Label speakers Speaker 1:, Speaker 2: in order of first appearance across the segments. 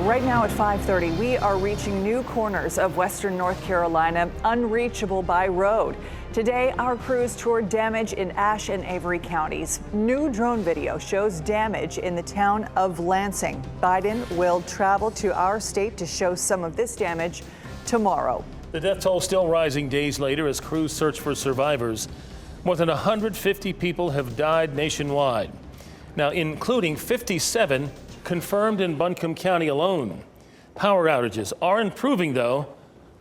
Speaker 1: Right now at 5:30, we are reaching new corners of western North Carolina, unreachable by road. Today, our crews toured damage in Ashe and Avery counties. New drone video shows damage in the town of Lansing. Biden will travel to our state to show some of this damage tomorrow.
Speaker 2: The death toll still rising days later as crews search for survivors. More than 150 people have died nationwide, now including 57 confirmed in Buncombe County alone. Power outages are improving though,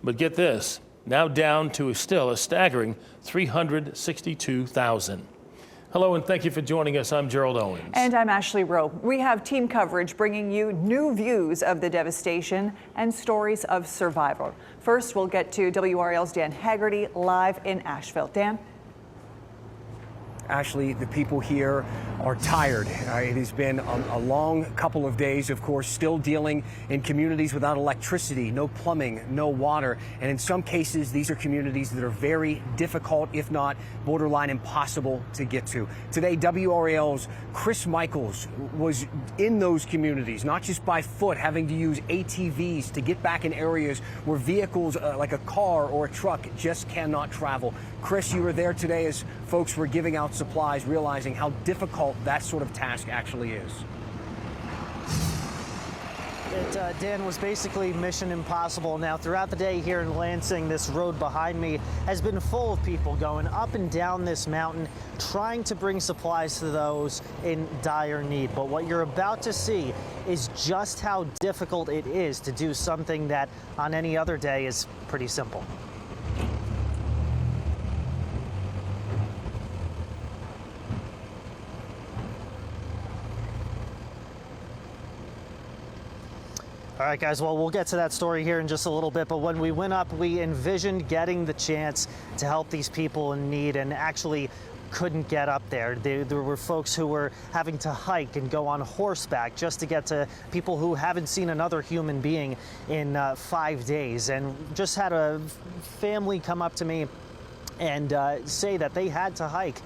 Speaker 2: but get this, now down to still a staggering 362,000. Hello and thank you for joining us. I'm Gerald Owens.
Speaker 1: And I'm Ashley Rowe. We have team coverage bringing you new views of the devastation and stories of survival. First, we'll get to WRAL's Dan Haggerty live in Asheville. Dan?
Speaker 3: Ashley, the people here are tired. It has been a long couple of days, of course, still dealing in communities without electricity, no plumbing, no water. And in some cases, these are communities that are very difficult, if not borderline impossible to get to. Today, WRAL's Chris Michaels was in those communities, not just by foot, having to use ATVs to get back in areas where vehicles like a car or a truck just cannot travel. Chris, you were there today as folks were giving out supplies, realizing how difficult that sort of task actually is.
Speaker 4: Dan, was basically mission impossible. Now, throughout the day here in Lansing, this road behind me has been full of people going up and down this mountain, trying to bring supplies to those in dire need. But what you're about to see is just how difficult it is to do something that on any other day is pretty simple. All right, guys, well, we'll get to that story here in just a little bit, but when we went up, we envisioned getting the chance to help these people in need and actually couldn't get up there. There were folks who were having to hike and go on horseback just to get to people who haven't seen another human being in 5 days. And just had a family come up to me and say that they had to hike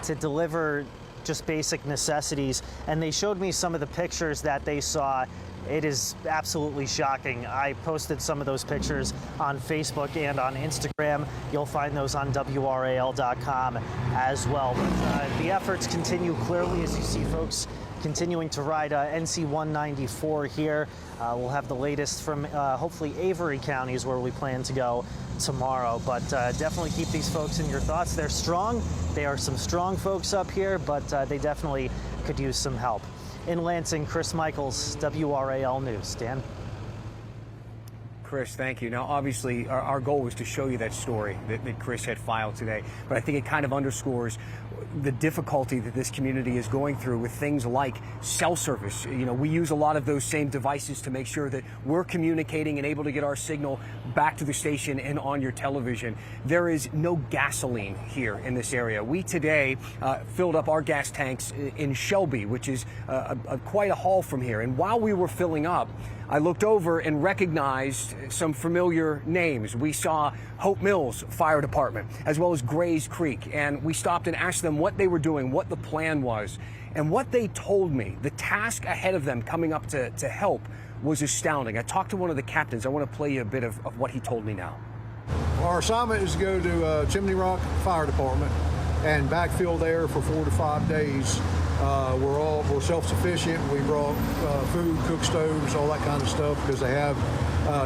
Speaker 4: to deliver just basic necessities. And they showed me some of the pictures that they saw. It is absolutely shocking. I posted some of those pictures on Facebook and on Instagram. You'll find those on WRAL.com as well. But the efforts continue clearly as you see folks continuing to ride NC 194 here. We'll have the latest from hopefully Avery counties where we plan to go tomorrow. But definitely keep these folks in your thoughts. They're strong. They are some strong folks up here, but they definitely could use some help. In Lansing, Chris Michaels, WRAL News. Dan?
Speaker 3: Chris, thank you. Now, obviously, our goal was to show you that story that Chris had filed today, but I think it kind of underscores the difficulty that this community is going through with things like cell service. You know, we use a lot of those same devices to make sure that we're communicating and able to get our signal back to the station and on your television. There is no gasoline here in this area. We today filled up our gas tanks in Shelby, which is quite a haul from here. And while we were filling up, I looked over and recognized some familiar names. We saw Hope Mills Fire Department, as well as Grays Creek, and we stopped and asked them what they were doing, what the plan was. And what they told me, the task ahead of them coming up to help, was astounding. I talked to one of the captains. I want to play you a bit of what he told me now.
Speaker 5: Our assignment is to go to Chimney Rock Fire Department and backfill there for 4 to 5 days. We're self-sufficient. We brought food, cook stoves, all that kind of stuff because they have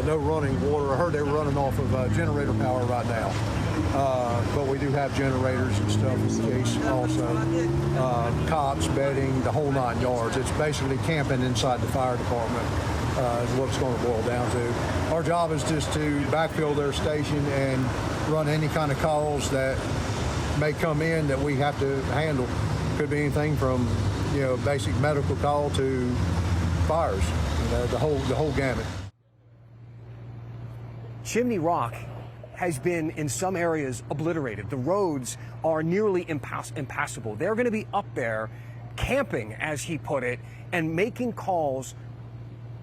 Speaker 5: no running water. I heard they were running off of generator power right now. But we do have generators and stuff in case also. Cots, bedding, the whole 9 yards. It's basically camping inside the fire department is what it's going to boil down to. Our job is just to backfill their station and run any kind of calls that may come in that we have to handle. Could be anything from, you know, basic medical call to fires, you know, the whole gamut.
Speaker 3: Chimney Rock has been in some areas obliterated. The roads are nearly impassable. They're going to be up there camping, as he put it, and making calls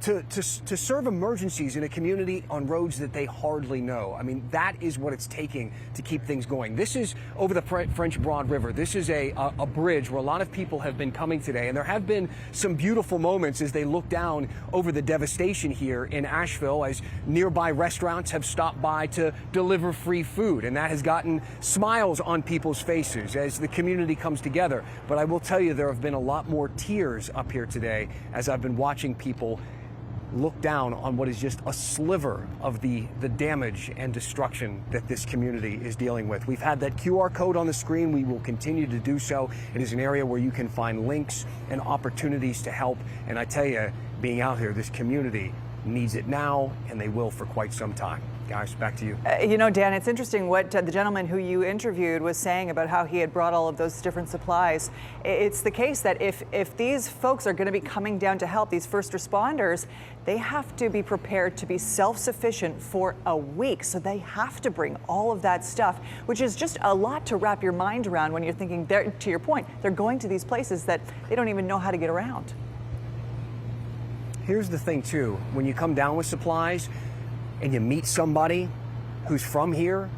Speaker 3: to serve emergencies in a community on roads that they hardly know. I mean, that is what it's taking to keep things going. This is over the French Broad River. This is a bridge where a lot of people have been coming today, and there have been some beautiful moments as they look down over the devastation here in Asheville, as nearby restaurants have stopped by to deliver free food, and that has gotten smiles on people's faces as the community comes together. But I will tell you, there have been a lot more tears up here today as I've been watching people look down on what is just a sliver of the damage and destruction that this community is dealing with. We've had that QR code on the screen. We will continue to do so. It is an area where you can find links and opportunities to help. And I tell you, being out here, this community needs it now, and they will for quite some time. Guys, back to you.
Speaker 1: You know, Dan, it's interesting what the gentleman who you interviewed was saying about how he had brought all of those different supplies. It's the case that if these folks are going to be coming down to help, these first responders, they have to be prepared to be self-sufficient for a week. So they have to bring all of that stuff, which is just a lot to wrap your mind around when you're thinking, to your point, they're going to these places that they don't even know how to get around.
Speaker 3: Here's the thing, too. When you come down with supplies, and you meet somebody who's from here,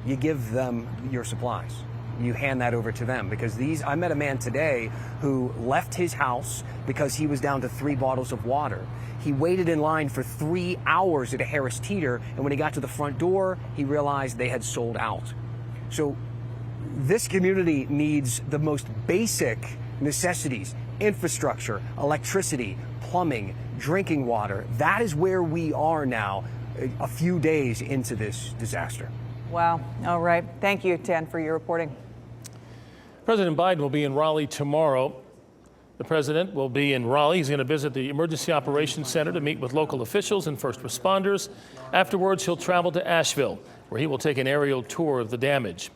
Speaker 3: you give them your supplies. You hand that over to them, because I met a man today who left his house because he was down to 3 bottles of water. He waited in line for 3 hours at a Harris Teeter, and when he got to the front door, he realized they had sold out. So this community needs the most basic necessities: infrastructure, electricity, plumbing, drinking water. That is where we are now, a few days into this disaster.
Speaker 1: Wow. All right. Thank you, Dan, for your reporting.
Speaker 2: President Biden will be in Raleigh tomorrow. The president will be in Raleigh. He's going to visit the Emergency Operations Center to meet with local officials and first responders. Afterwards, he'll travel to Asheville, where he will take an aerial tour of the damage.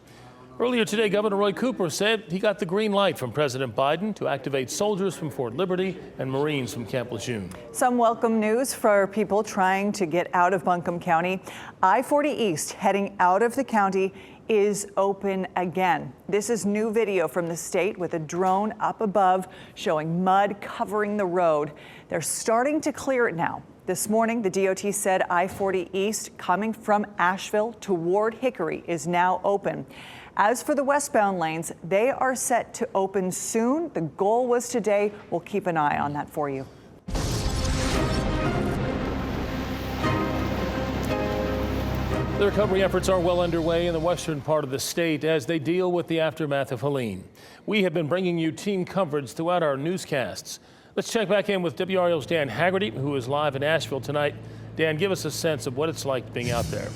Speaker 2: Earlier today, Governor Roy Cooper said he got the green light from President Biden to activate soldiers from Fort Liberty and Marines from Camp Lejeune.
Speaker 1: Some welcome news for people trying to get out of Buncombe County. I-40 East heading out of the county is open again. This is new video from the state with a drone up above showing mud covering the road. They're starting to clear it now. This morning, the DOT said I-40 East coming from Asheville toward Hickory is now open. As for the westbound lanes, they are set to open soon. The goal was today. We'll keep an eye on that for you.
Speaker 2: The recovery efforts are well underway in the western part of the state as they deal with the aftermath of Helene. We have been bringing you team coverage throughout our newscasts. Let's check back in with WRAL's Dan Haggerty, who is live in Asheville tonight. Dan, give us a sense of what it's like being out there.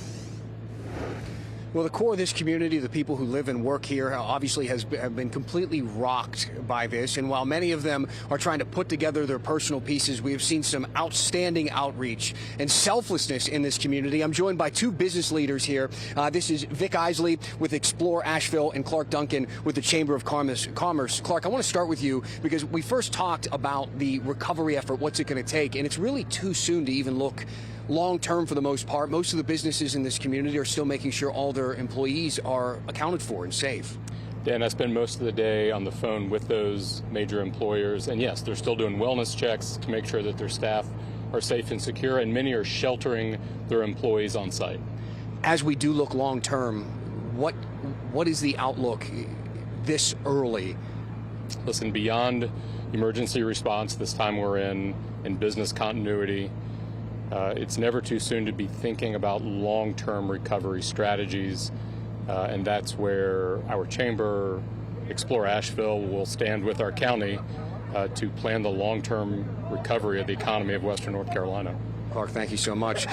Speaker 3: Well, the core of this community, the people who live and work here, obviously have been completely rocked by this. And while many of them are trying to put together their personal pieces, we have seen some outstanding outreach and selflessness in this community. I'm joined by 2 business leaders here. This is Vic Isley with Explore Asheville and Clark Duncan with the Chamber of Commerce. Clark, I want to start with you because we first talked about the recovery effort, what's it going to take, and it's really too soon to even look long-term for the most part. Most of the businesses in this community are still making sure all their employees are accounted for and safe.
Speaker 6: Dan, I spend most of the day on the phone with those major employers, and yes, they're still doing wellness checks to make sure that their staff are safe and secure, and many are sheltering their employees on site.
Speaker 3: As we do look long-term, what is the outlook this early?
Speaker 6: Listen, beyond emergency response, this time we're in business continuity, it's never too soon to be thinking about long-term recovery strategies, and that's where our chamber, Explore Asheville, will stand with our county to plan the long-term recovery of the economy of Western North Carolina.
Speaker 3: Clark, thank you so much.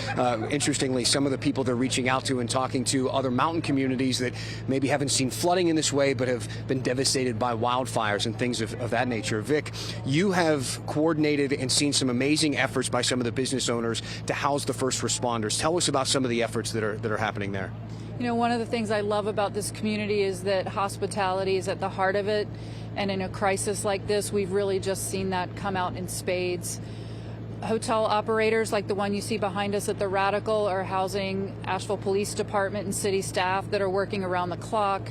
Speaker 3: Interestingly, some of the people they're reaching out to and talking to other mountain communities that maybe haven't seen flooding in this way but have been devastated by wildfires and things of that nature. Vic, you have coordinated and seen some amazing efforts by some of the business owners to house the first responders. Tell us about some of the efforts that are happening there.
Speaker 7: You know, one of the things I love about this community is that hospitality is at the heart of it. And in a crisis like this, we've really just seen that come out in spades. Hotel operators like the one you see behind us at the Radical are housing Asheville Police Department and city staff that are working around the clock.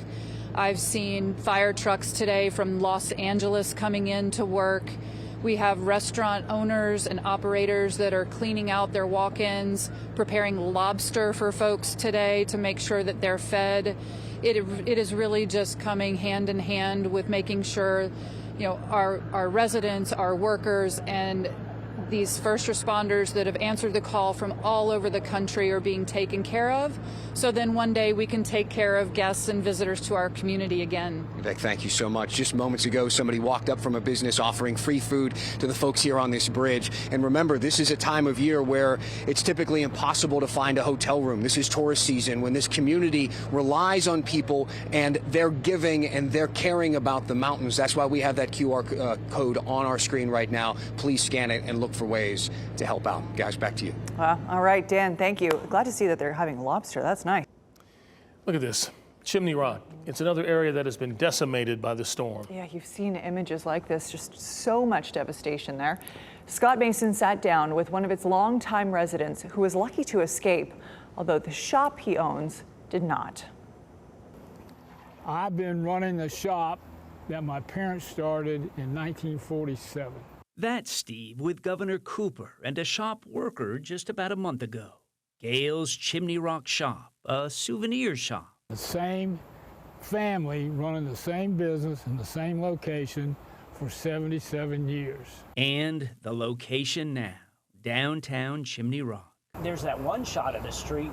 Speaker 7: I've seen fire trucks today from Los Angeles coming in to work. We have restaurant owners and operators that are cleaning out their walk-ins, preparing lobster for folks today to make sure that they're fed. It is really just coming hand in hand with making sure, you know, our residents, our workers, and these first responders that have answered the call from all over the country are being taken care of. So then one day we can take care of guests and visitors to our community again.
Speaker 3: Beck, thank you so much. Just moments ago, somebody walked up from a business offering free food to the folks here on this bridge. And remember, this is a time of year where it's typically impossible to find a hotel room. This is tourist season when this community relies on people and they're giving and they're caring about the mountains. That's why we have that QR code on our screen right now. Please scan it and look for ways to help out. Guys, back to you.
Speaker 1: All right, Dan, thank you. Glad to see that they're having lobster. That's nice.
Speaker 2: Look at this. Chimney Rock. It's another area that has been decimated by the storm.
Speaker 1: Yeah, you've seen images like this, just so much devastation there. Scott Mason sat down with one of its longtime residents who was lucky to escape, although the shop he owns did not.
Speaker 8: I've been running the shop that my parents started in 1947.
Speaker 9: That's Steve with Governor Cooper and a shop worker just about a month ago. Gail's Chimney Rock Shop, a souvenir shop.
Speaker 8: The same family running the same business in the same location for 77 years.
Speaker 9: And the location now, downtown Chimney Rock.
Speaker 10: There's that one shot of the street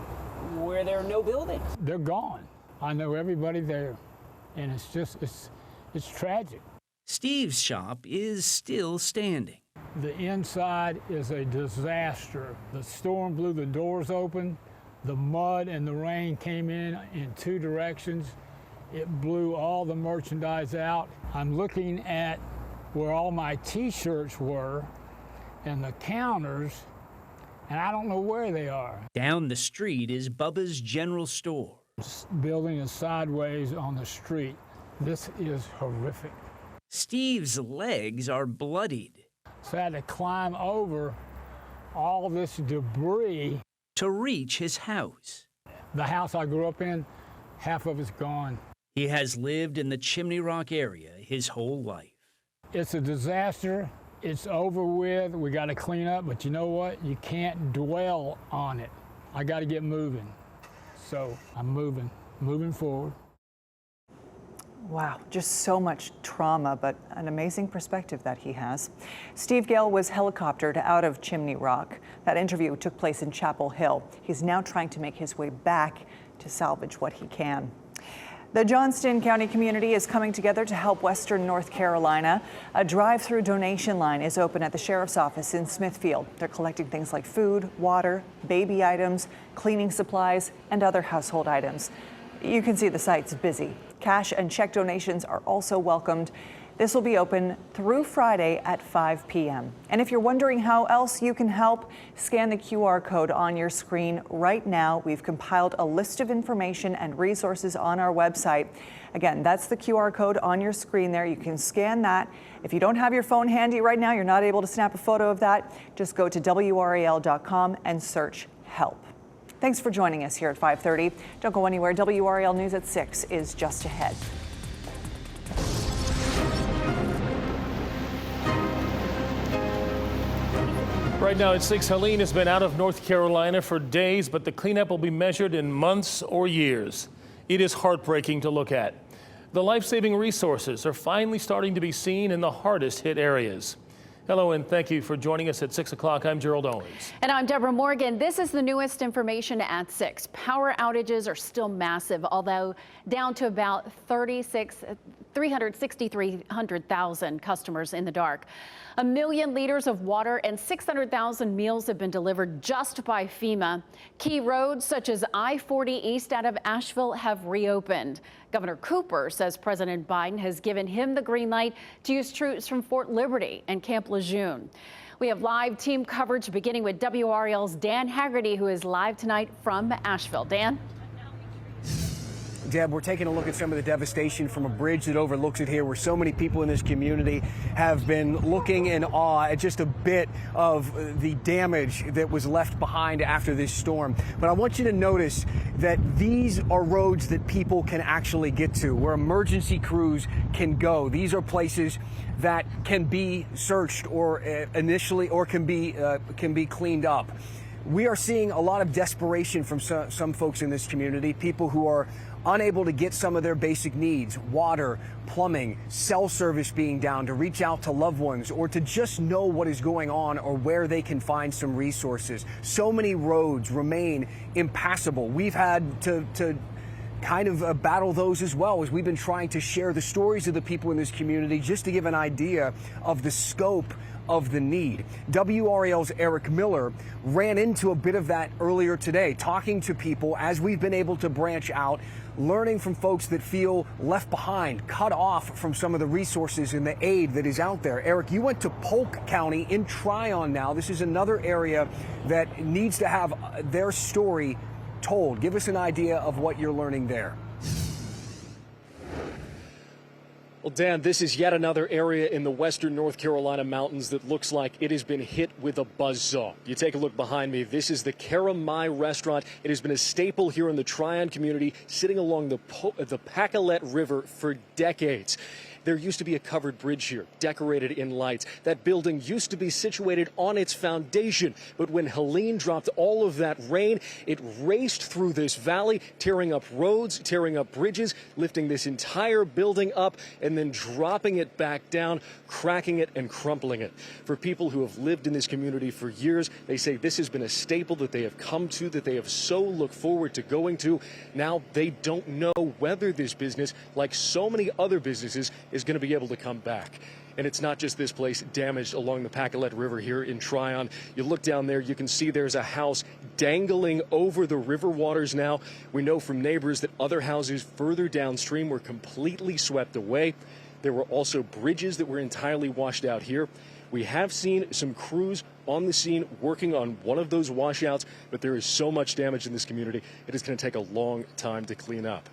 Speaker 10: where there are no buildings.
Speaker 8: They're gone. I know everybody there, and it's just, it's tragic.
Speaker 9: Steve's shop is still standing.
Speaker 8: The inside is a disaster. The storm blew the doors open. The mud and the rain came in two directions. It blew all the merchandise out. I'm looking at where all my T-shirts were and the counters, and I don't know where they are.
Speaker 9: Down the street is Bubba's General Store.
Speaker 8: This building is sideways on the street. This is horrific.
Speaker 9: Steve's legs are bloodied.
Speaker 8: So I had to climb over all this debris
Speaker 9: to reach his house.
Speaker 8: The house I grew up in, half of it's gone.
Speaker 9: He has lived in the Chimney Rock area his whole life.
Speaker 8: It's a disaster. It's over with. We got to clean up, but you know what? You can't dwell on it. I got to get moving. So I'm moving forward.
Speaker 1: Wow, just so much trauma, but an amazing perspective that he has. Steve Gale was helicoptered out of Chimney Rock. That interview took place in Chapel Hill. He's now trying to make his way back to salvage what he can. The Johnston County community is coming together to help Western North Carolina. A drive-through donation line is open at the sheriff's office in Smithfield. They're collecting things like food, water, baby items, cleaning supplies, and other household items. You can see the site's busy. Cash and check donations are also welcomed. This will be open through Friday at 5 p.m. And if you're wondering how else you can help, scan the QR code on your screen right now. We've compiled a list of information and resources on our website. Again, that's the QR code on your screen there. You can scan that. If you don't have your phone handy right now, you're not able to snap a photo of that, just go to WRAL.com and search help. Thanks for joining us here at 5:30. Don't go anywhere. WRAL News at 6 is just ahead.
Speaker 2: Right now at 6, Helene has been out of North Carolina for days, but the cleanup will be measured in months or years. It is heartbreaking to look at. The life-saving resources are finally starting to be seen in the hardest hit areas. Hello and thank you for joining us at 6 o'clock. I'm Gerald Owens.
Speaker 11: And I'm Deborah Morgan. This is the newest information at 6. Power outages are still massive, although down to about 363,000 customers in the dark. 1 million liters of water and 600,000 meals have been delivered just by FEMA. Key roads such as I-40 east out of Asheville have reopened. Governor Cooper says President Biden has given him the green light to use troops from Fort Liberty and Camp Lejeune. We have live team coverage beginning with WRAL's Dan Haggerty, who is live tonight from Asheville. Dan?
Speaker 3: Deb, we're taking a look at some of the devastation from a bridge that overlooks it here, where so many people in this community have been looking in awe at just a bit of the damage that was left behind after this storm. But I want you to notice that these are roads that people can actually get to, where emergency crews can go. These are places that can be searched or initially or can be cleaned up. We are seeing a lot of desperation from some folks in this community, people who are unable to get some of their basic needs, water, plumbing, cell service being down, to reach out to loved ones or to just know what is going on or where they can find some resources. So many roads remain impassable. We've had to kind of battle those as well, as we've been trying to share the stories of the people in this community just to give an idea of the scope of the need. WRAL's Eric Miller ran into a bit of that earlier today, talking to people as we've been able to branch out, learning from folks that feel left behind, cut off from some of the resources and the aid that is out there. Eric, you went to Polk County in Tryon now. This is another area that needs to have their story told. Give us an idea of what you're learning there.
Speaker 12: Well, Dan, this is yet another area in the western North Carolina mountains that looks like it has been hit with a buzzsaw. You take a look behind me. This is the Karamai restaurant. It has been a staple here in the Tryon community, sitting along the Pacolet River for decades. There used to be a covered bridge here, decorated in lights. That building used to be situated on its foundation, but when Helene dropped all of that rain, it raced through this valley, tearing up roads, tearing up bridges, lifting this entire building up, and then dropping it back down, cracking it and crumpling it. For people who have lived in this community for years, they say this has been a staple that they have come to, that they have so looked forward to going to. Now they don't know whether this business, like so many other businesses, is going to be able to come back. And it's not just this place damaged along the Pacolet River here in Tryon. You look down there, you can see there's a house dangling over the river waters now. We know from neighbors that other houses further downstream were completely swept away. There were also bridges that were entirely washed out here. We have seen some crews on the scene working on one of those washouts, but there is so much damage in this community, it is going to take a long time to clean up.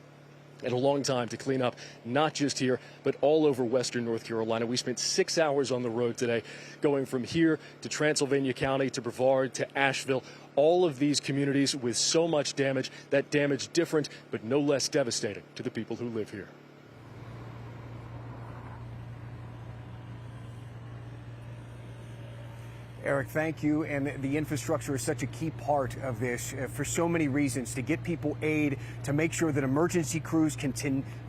Speaker 12: And a long time to clean up, not just here, but all over western North Carolina. We spent 6 hours on the road today, going from here to Transylvania County, to Brevard, to Asheville. All of these communities with so much damage, that damage different, but no less devastating to the people who live here.
Speaker 3: Eric, thank you. And the infrastructure is such a key part of this for so many reasons, to get people aid, to make sure that emergency crews can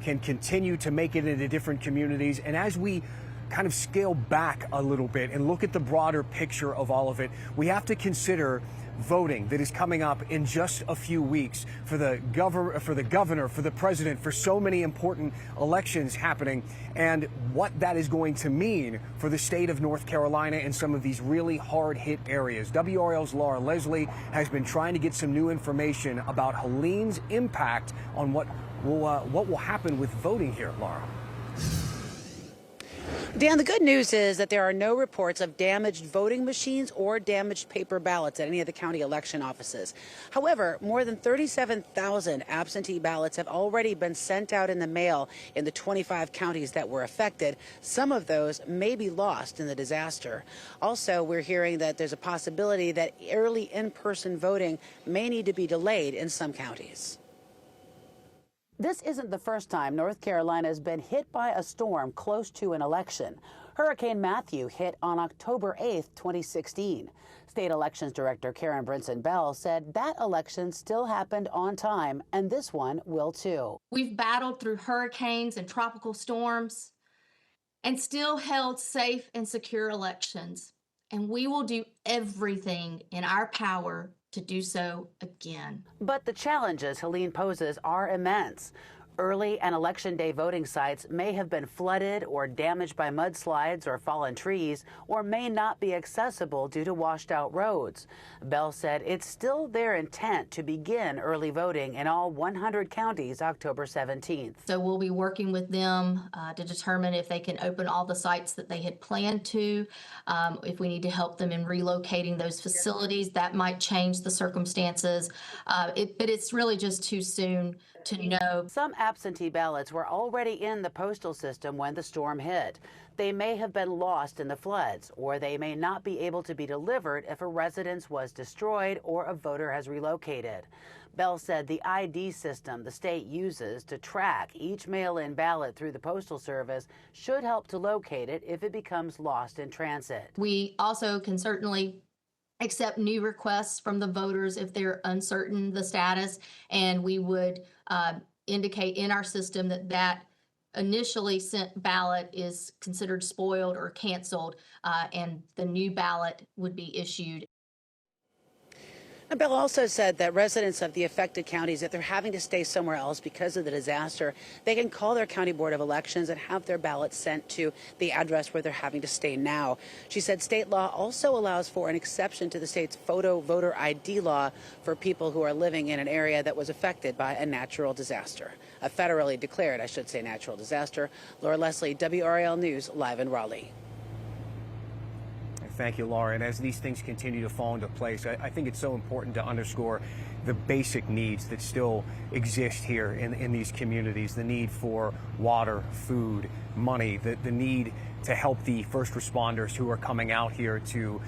Speaker 3: continue to make it into different communities. And as we kind of scale back a little bit and look at the broader picture of all of it, we have to consider voting that is coming up in just a few weeks for the governor, for the president, for so many important elections happening, and what that is going to mean for the state of North Carolina and some of these really hard-hit areas. WRAL's Laura Leslie has been trying to get some new information about Helene's impact on what will happen with voting here. Laura.
Speaker 13: Dan, the good news is that there are no reports of damaged voting machines or damaged paper ballots at any of the county election offices. However, more than 37,000 absentee ballots have already been sent out in the mail in the 25 counties that were affected. Some of those may be lost in the disaster. Also, we're hearing that there's a possibility that early in-person voting may need to be delayed in some counties. This isn't the first time North Carolina has been hit by a storm close to an election. Hurricane Matthew hit on October 8th, 2016. State Elections Director Karen Brinson Bell said that election still happened on time, and this one will too.
Speaker 14: We've battled through hurricanes and tropical storms and still held safe and secure elections. And we will do everything in our power to do so again.
Speaker 13: But the challenges Helene poses are immense. early and election day voting sites may have been flooded or damaged by mudslides or fallen trees, or may not be accessible due to washed out roads. Bell said it's still their intent to begin early voting in all 100 counties October 17th.
Speaker 14: So we'll be working with them to determine if they can open all the sites that they had planned to. If we need to help them in relocating those facilities, that might change the circumstances. But it's really just too soon to know.
Speaker 13: Some absentee ballots were already in the postal system when the storm hit. They may have been lost in the floods, or they may not be able to be delivered if a residence was destroyed or a voter has relocated. Bell said the ID system the state uses to track each mail-in ballot through the Postal Service should help to locate it if it becomes lost in transit.
Speaker 14: We also can certainly accept new requests from the voters if they're uncertain the status, and we would indicate in our system that that initially sent ballot is considered spoiled or canceled, and the new ballot would be issued.
Speaker 13: And Bell also said that residents of the affected counties, if they're having to stay somewhere else because of the disaster, they can call their county board of elections and have their ballots sent to the address where they're having to stay now. She said state law also allows for an exception to the state's photo voter ID law for people who are living in an area that was affected by a natural disaster. A federally declared, natural disaster. Laura Leslie, WRAL News, live in Raleigh.
Speaker 3: Thank you, Laura. And as these things continue to fall into place, I think it's so important to underscore the basic needs that still exist here in these communities. The need for water, food, money, the need to help the first responders who are coming out here to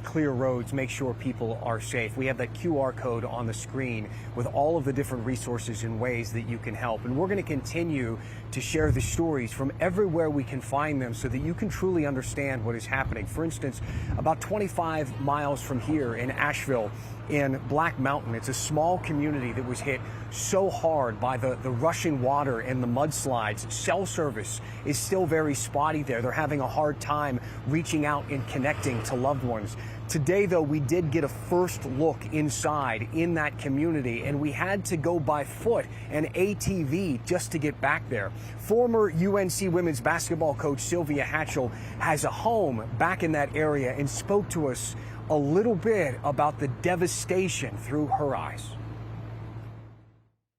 Speaker 3: clear roads, make sure people are safe. We have that QR code on the screen with all of the different resources and ways that you can help. And we're going to continue to share the stories from everywhere we can find them so that you can truly understand what is happening. For instance, about 25 miles from here in Asheville, in Black Mountain, it's a small community that was hit so hard by the rushing water and the mudslides. Cell service is still very spotty there. They're having a hard time reaching out and connecting to loved ones. Today, though, we did get a first look inside in that community, and we had to go by foot and ATV just to get back there. Former UNC women's basketball coach Sylvia Hatchell has a home back in that area and spoke to us a little bit about the devastation through her eyes.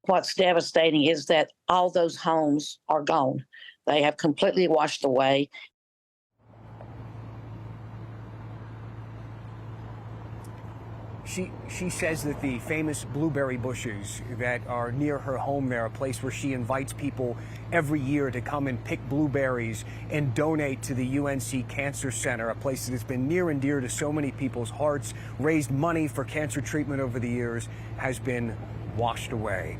Speaker 15: What's devastating is that all those homes are gone. They have completely washed away.
Speaker 3: She says that the famous blueberry bushes that are near her home there, a place where she invites people every year to come and pick blueberries and donate to the UNC Cancer Center, a place that has been near and dear to so many people's hearts, raised money for cancer treatment over the years, has been washed away.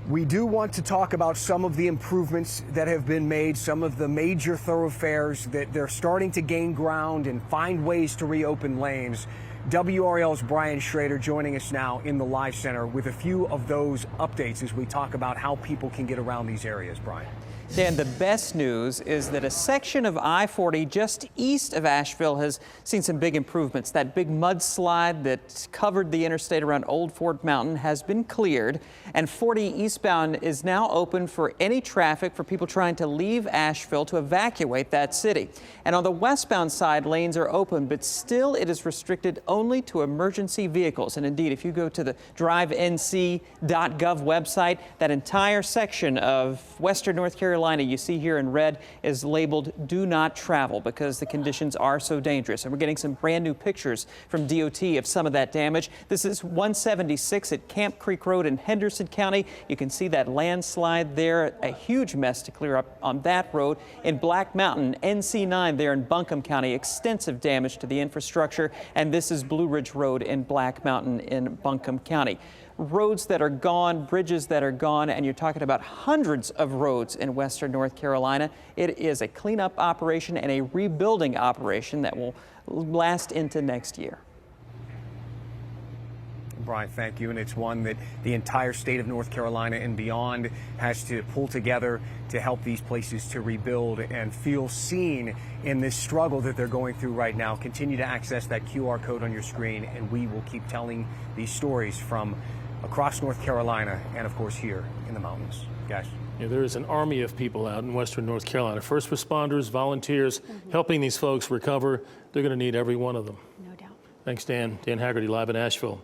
Speaker 3: We do want to talk about some of the improvements that have been made, some of the major thoroughfares that they're starting to gain ground and find ways to reopen lanes. WRAL's Brian Schrader joining us now in the Live Center with a few of those updates as we talk about how people can get around these areas. Brian.
Speaker 16: Dan, the best news is that a section of I-40 just east of Asheville has seen some big improvements. That big mudslide that covered the interstate around Old Fort Mountain has been cleared, and 40 eastbound is now open for any traffic for people trying to leave Asheville to evacuate that city. And on the westbound side, lanes are open, but still it is restricted only to emergency vehicles. And indeed, if you go to the drivenc.gov website, that entire section of western North Carolina you see here in red is labeled "Do Not Travel" because the conditions are so dangerous. And we're getting some brand new pictures from DOT of some of that damage. This is 176 at Camp Creek Road in Henderson County. You can see that landslide there, a huge mess to clear up on that road. In Black Mountain, NC9 there in Buncombe County, extensive damage to the infrastructure. And this is Blue Ridge Road in Black Mountain in Buncombe County. Roads that are gone, bridges that are gone, and you're talking about hundreds of roads in western North Carolina. It is a cleanup operation and a rebuilding operation that will last into next year.
Speaker 3: Brian, thank you. And it's one that the entire state of North Carolina and beyond has to pull together to help these places to rebuild and feel seen in this struggle that they're going through right now. Continue to access that QR code on your screen, and we will keep telling these stories from across North Carolina and, of course, here in the mountains. Guys.
Speaker 2: Yeah, there is an army of people out in western North Carolina. First responders, volunteers, helping these folks recover. They're going to need every one of them.
Speaker 11: No doubt.
Speaker 2: Thanks, Dan. Dan Haggerty, live in Asheville.